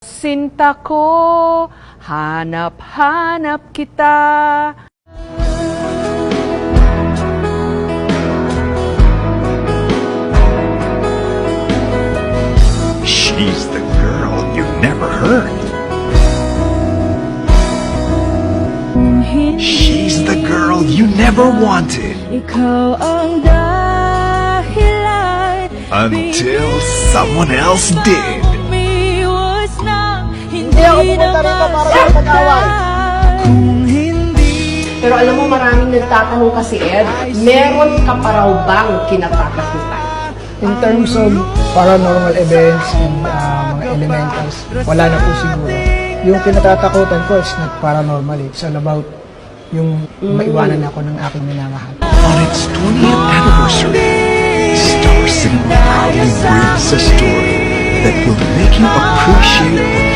Sinta ko, hanap-hanap kita. She's the girl you never heard. She's the girl you never wanted. Ikaw ang dahilan Until someone else did. umiwas na Hindi ako pumunta rito para mag-away. Kung hindi Pero alam mo, maraming nagtatanong kasi, Ed, meron ka pa raw bang kinatatakutan? In terms of paranormal events and mga elementals, wala na po siguro. Yung kinatatakutan ko is not paranormal. It's all about yung maiwanan ako ng aking minamahal. On its 20th anniversary, Star Cinema proudly brings a story that will make you appreciate what